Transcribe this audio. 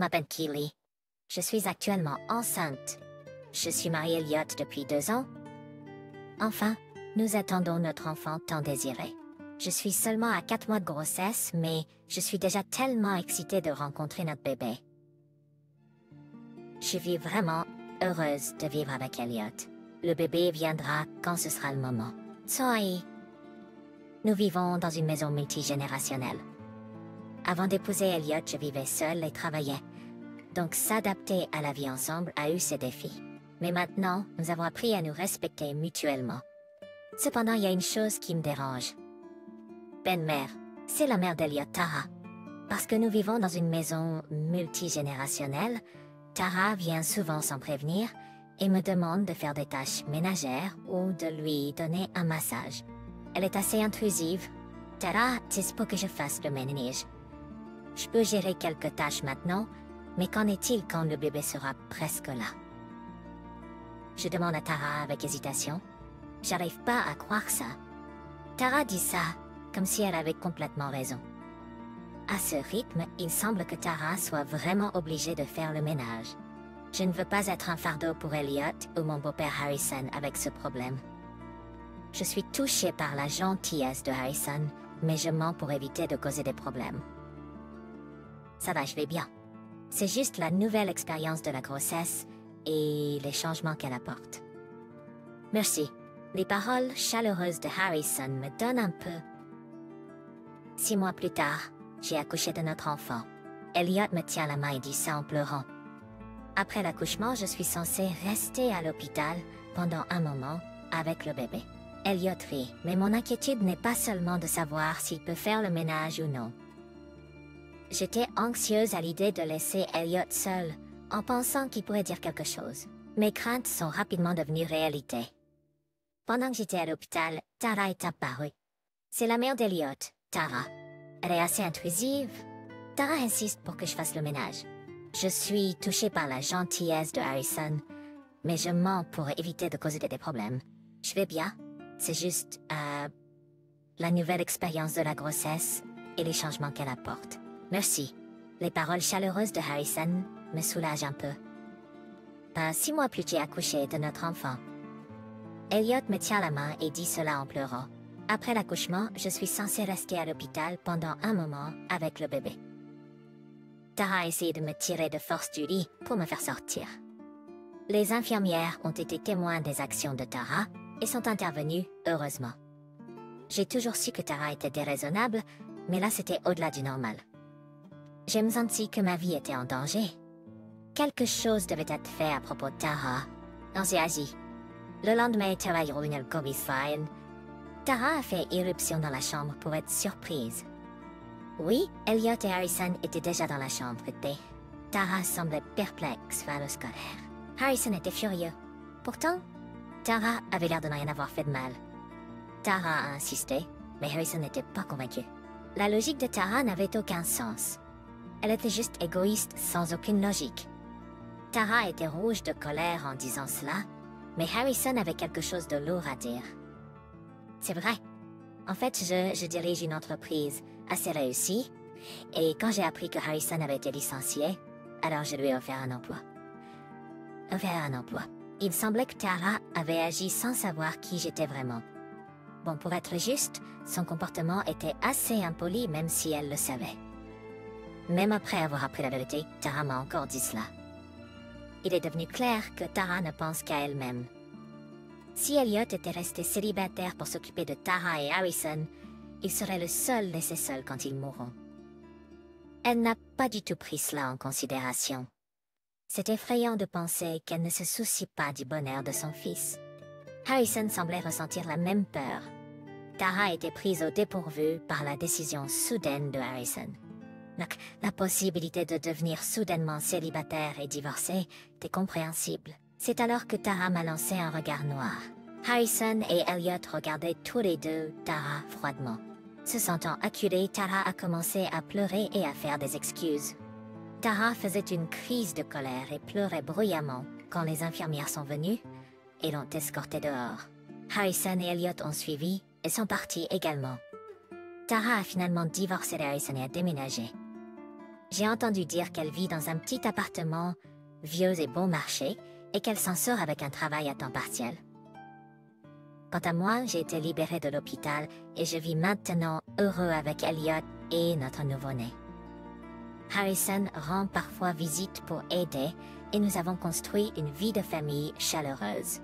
m'appelle Keely. Je suis actuellement enceinte. Je suis mariée Elliot depuis 2 ans. Enfin, nous attendons notre enfant tant désiré. Je suis seulement à 4 mois de grossesse, mais je suis déjà tellement excitée de rencontrer notre bébé. Je suis vraiment heureuse de vivre avec Elliot. Le bébé viendra quand ce sera le moment. Soyez. Nous vivons dans une maison multigénérationnelle. Avant d'épouser Elliot, je vivais seule et travaillais. Donc s'adapter à la vie ensemble a eu ses défis. Mais maintenant, nous avons appris à nous respecter mutuellement. Cependant, il y a une chose qui me dérange. Ben-mère, c'est la mère d'Elliot, Tara. Parce que nous vivons dans une maison multigénérationnelle, Tara vient souvent sans prévenir et me demande de faire des tâches ménagères ou de lui donner un massage. Elle est assez intrusive. Tara, c'est pour que je fasse le ménage. Je peux gérer quelques tâches maintenant, mais qu'en est-il quand le bébé sera presque là? Je demande à Tara avec hésitation. J'arrive pas à croire ça. Tara dit ça, comme si elle avait complètement raison. À ce rythme, il semble que Tara soit vraiment obligée de faire le ménage. Je ne veux pas être un fardeau pour Elliot ou mon beau-père Harrison avec ce problème. Je suis touchée par la gentillesse de Harrison, mais je mens pour éviter de causer des problèmes. Ça va, je vais bien. C'est juste la nouvelle expérience de la grossesse et les changements qu'elle apporte. Merci. Les paroles chaleureuses de Harrison me donnent un peu. 6 mois plus tard, j'ai accouché de notre enfant. Elliot me tient la main et dit ça en pleurant. Après l'accouchement, je suis censée rester à l'hôpital pendant un moment avec le bébé. Elliot rit, mais mon inquiétude n'est pas seulement de savoir s'il peut faire le ménage ou non. J'étais anxieuse à l'idée de laisser Elliot seul, en pensant qu'il pourrait dire quelque chose. Mes craintes sont rapidement devenues réalité. Pendant que j'étais à l'hôpital, Tara est apparue. C'est la mère d'Elliot, Tara. Elle est assez intrusive. Tara insiste pour que je fasse le ménage. Je suis touchée par la gentillesse de Harrison, mais je mens pour éviter de causer des problèmes. Je vais bien. C'est juste la nouvelle expérience de la grossesse et les changements qu'elle apporte. Merci. Les paroles chaleureuses de Harrison me soulagent un peu. 6 mois plus tard, j'ai accouché de notre enfant. Elliot me tient la main et dit cela en pleurant. Après l'accouchement, je suis censée rester à l'hôpital pendant un moment avec le bébé. Tara a essayé de me tirer de force du lit pour me faire sortir. Les infirmières ont été témoins des actions de Tara et sont intervenues, heureusement. J'ai toujours su que Tara était déraisonnable, mais là c'était au-delà du normal. J'ai senti que ma vie était en danger. Quelque chose devait être fait à propos de Tara. On s'est agi. Le lendemain, Tara est revenue au fine. Tara a fait irruption dans la chambre pour être surprise. Oui, Elliot et Harrison étaient déjà dans la chambre. Tara semblait perplexe face au scolaire. Harrison était furieux. Pourtant, Tara avait l'air de ne rien avoir fait de mal. Tara a insisté, mais Harrison n'était pas convaincu. La logique de Tara n'avait aucun sens. Elle était juste égoïste sans aucune logique. Tara était rouge de colère en disant cela, mais Harrison avait quelque chose de lourd à dire. C'est vrai. En fait, je dirige une entreprise assez réussie, et quand j'ai appris que Harrison avait été licencié, alors je lui ai offert un emploi. Il semblait que Tara avait agi sans savoir qui j'étais vraiment. Bon, pour être juste, son comportement était assez impoli même si elle le savait. Même après avoir appris la vérité, Tara m'a encore dit cela. Il est devenu clair que Tara ne pense qu'à elle-même. Si Elliot était resté célibataire pour s'occuper de Tara et Harrison, il serait le seul laissé seul quand ils mourront. Elle n'a pas du tout pris cela en considération. C'est effrayant de penser qu'elle ne se soucie pas du bonheur de son fils. Harrison semblait ressentir la même peur. Tara était prise au dépourvu par la décision soudaine de Harrison. La possibilité de devenir soudainement célibataire et divorcée était compréhensible. C'est alors que Tara m'a lancé un regard noir. Harrison et Elliot regardaient tous les deux Tara froidement. Se sentant acculée, Tara a commencé à pleurer et à faire des excuses. Tara faisait une crise de colère et pleurait bruyamment quand les infirmières sont venues et l'ont escortée dehors. Harrison et Elliot ont suivi et sont partis également. Tara a finalement divorcé d'Harrison et a déménagé. J'ai entendu dire qu'elle vit dans un petit appartement, vieux et bon marché, et qu'elle s'en sort avec un travail à temps partiel. Quant à moi, j'ai été libérée de l'hôpital et je vis maintenant heureux avec Elliot et notre nouveau-né. Harrison rend parfois visite pour aider et nous avons construit une vie de famille chaleureuse.